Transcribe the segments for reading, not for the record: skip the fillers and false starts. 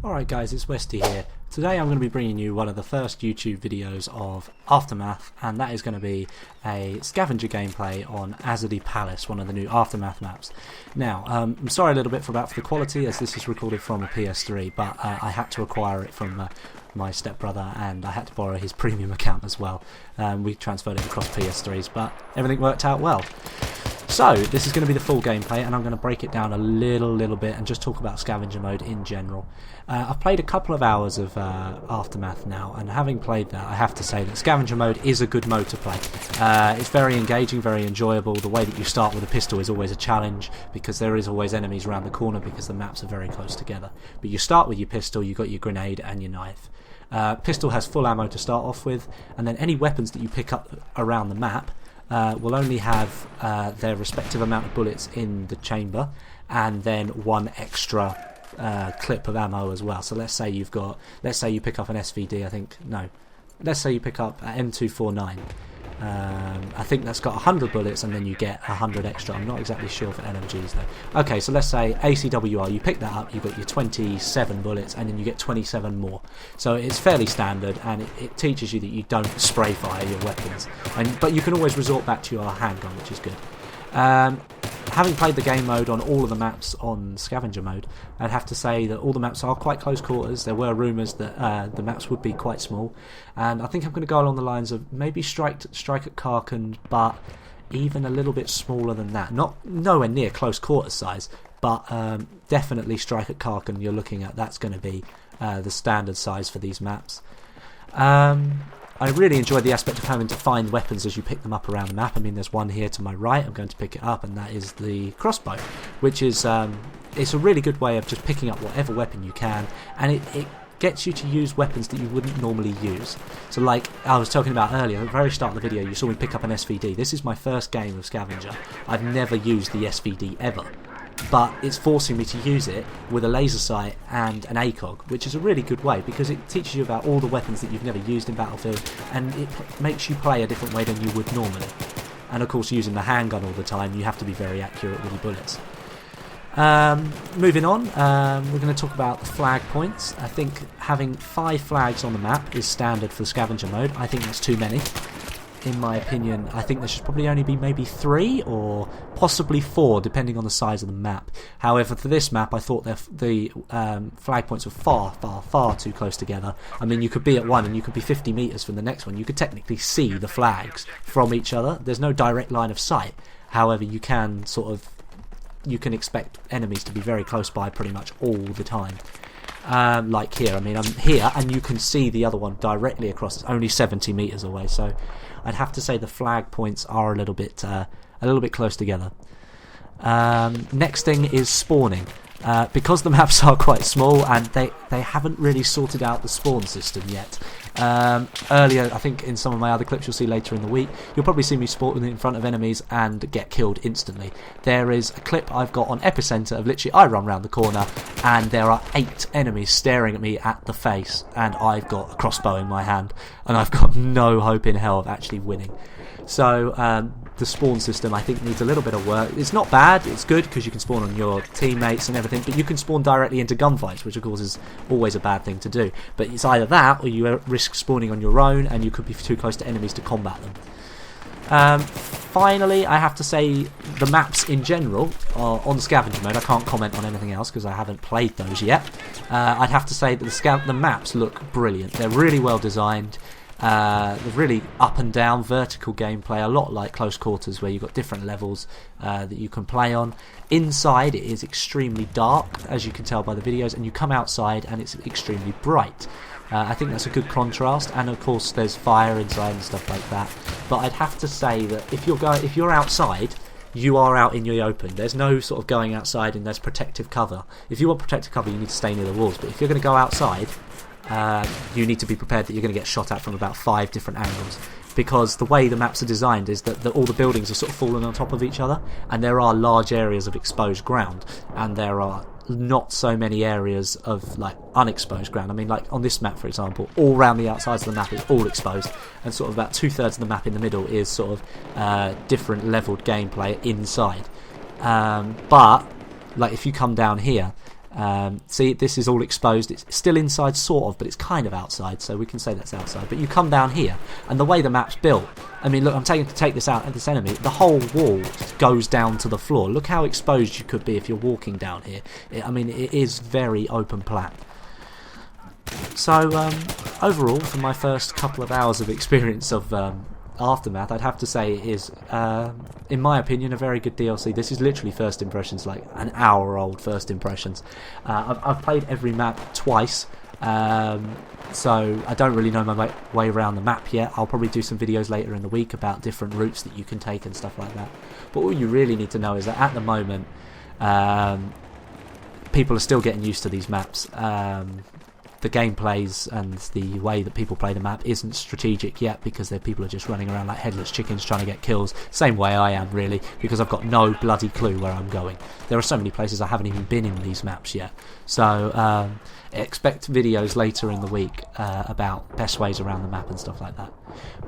Alright guys, it's Westy here. Today I'm going to be bringing you one of the first YouTube videos of Aftermath, and that is going to be a scavenger gameplay on Azadi Palace, one of the new Aftermath maps. Now, I'm sorry a little bit for the quality, as this is recorded from a PS3, but I had to acquire it from my stepbrother, and I had to borrow his premium account as well. We transferred it across PS3s, but everything worked out well. So, this is going to be the full gameplay, and I'm going to break it down a little bit and just talk about Scavenger Mode in general. I've played a couple of hours of Aftermath now, and having played that, I have to say that Scavenger Mode is a good mode to play. It's very engaging, very enjoyable. The way that you start with a pistol is always a challenge, because there is always enemies around the corner, because the maps are very close together. But you start with your pistol, you've got your grenade and your knife. Pistol has full ammo to start off with, and then any weapons that you pick up around the map will only have their respective amount of bullets in the chamber, and then one extra clip of ammo as well. So let's say you pick up an SVD. Let's say you pick up an M249. I think that's got 100 bullets, and then you get 100 extra. I'm not exactly sure for NMGs though. Okay, so let's say ACWR, you pick that up, you've got your 27 bullets, and then you get 27 more. So it's fairly standard, and it teaches you that you don't spray fire your weapons. But you can always resort back to your handgun, which is good. Having played the game mode on all of the maps on Scavenger Mode, I'd have to say that all the maps are quite close quarters. There were rumours that the maps would be quite small, and I think I'm going to go along the lines of maybe strike at Karkand, but even a little bit smaller than that. Nowhere near close quarters size, but definitely strike at Karkand. You're looking at that's going to be the standard size for these maps. I really enjoyed the aspect of having to find weapons as you pick them up around the map. I mean, there's one here to my right. I'm going to pick it up, and that is the crossbow, which is it's a really good way of just picking up whatever weapon you can, and it gets you to use weapons that you wouldn't normally use. So like I was talking about earlier, at the very start of the video, you saw me pick up an SVD. This is my first game of Scavenger. I've never used the SVD ever, but it's forcing me to use it with a laser sight and an ACOG, which is a really good way because it teaches you about all the weapons that you've never used in Battlefield, and it makes you play a different way than you would normally. And of course, using the handgun all the time, you have to be very accurate with your bullets. Moving on, we're going to talk about the flag points. I think having 5 flags on the map is standard for the Scavenger Mode. I think that's too many. In my opinion, I think there should probably only be maybe 3 or possibly 4, depending on the size of the map. However, for this map, I thought the flag points were far too close together. I mean, you could be at one and you could be 50 metres from the next one. You could technically see the flags from each other. There's no direct line of sight. However, you can expect enemies to be very close by pretty much all the time. Like here, I mean, I'm here and you can see the other one directly across. It's only 70 metres away, so I'd have to say the flag points are a little bit close together. Next thing is spawning. Because the maps are quite small and they haven't really sorted out the spawn system yet. Earlier, I think in some of my other clips you'll see later in the week, you'll probably see me spawn in front of enemies and get killed instantly. There is a clip I've got on Epicenter of literally I run around the corner and there are 8 enemies staring at me at the face, and I've got a crossbow in my hand and I've got no hope in hell of actually winning. So the spawn system I think needs a little bit of work. It's not bad, it's good because you can spawn on your teammates and everything, but you can spawn directly into gunfights, which of course is always a bad thing to do. But it's either that or you risk spawning on your own and you could be too close to enemies to combat them. Finally, I have to say the maps in general are on Scavenger Mode. I can't comment on anything else because I haven't played those yet. I'd have to say that the maps look brilliant. They're really well designed. They're really up and down vertical gameplay, a lot like Close Quarters where you've got different levels that you can play on. Inside it is extremely dark, as you can tell by the videos, and you come outside and it's extremely bright. I think that's a good contrast, and of course there's fire inside and stuff like that. But I'd have to say that if you're outside, you are out in the open. There's no sort of going outside and there's protective cover. If you want protective cover, you need to stay near the walls. But if you're going to go outside, you need to be prepared that you're going to get shot at from about 5 different angles, because the way the maps are designed is that all the buildings are sort of falling on top of each other, and there are large areas of exposed ground, and there are not so many areas of like unexposed ground. I mean, like on this map for example, all around the outsides of the map is all exposed, and sort of about 2/3 of the map in the middle is sort of different leveled gameplay inside. But like if you come down here, See, this is all exposed. It's still inside, sort of, but it's kind of outside, so we can say that's outside. But you come down here, and the way the map's built, I mean, look, I'm taking to take this out at this enemy. The whole wall goes down to the floor. Look how exposed you could be if you're walking down here. I mean, it is very open plat. So, overall, for my first couple of hours of experience of Aftermath, I'd have to say it is, in my opinion, a very good DLC. This is literally first impressions, like an hour-old first impressions. I've played every map twice, so I don't really know my way around the map yet. I'll probably do some videos later in the week about different routes that you can take and stuff like that. But all you really need to know is that at the moment, people are still getting used to these maps. The gameplays and the way that people play the map isn't strategic yet, because people are just running around like headless chickens trying to get kills. Same way I am, really, because I've got no bloody clue where I'm going. There are so many places I haven't even been in these maps yet. So expect videos later in the week about best ways around the map and stuff like that.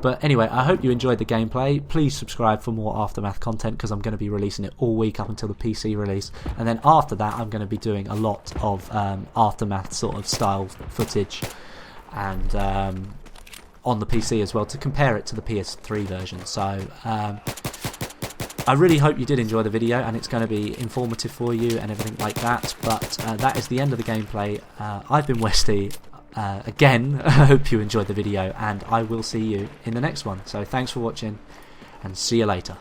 But anyway, I hope you enjoyed the gameplay. Please subscribe for more Aftermath content, because I'm going to be releasing it all week up until the PC release, and then after that I'm going to be doing a lot of Aftermath sort of style footage, and on the PC as well, to compare it to the PS3 version. So I really hope you did enjoy the video, and it's going to be informative for you and everything like that. But that is the end of the gameplay. I've been Westy. Again, I hope you enjoyed the video, and I will see you in the next one. So thanks for watching, and see you later.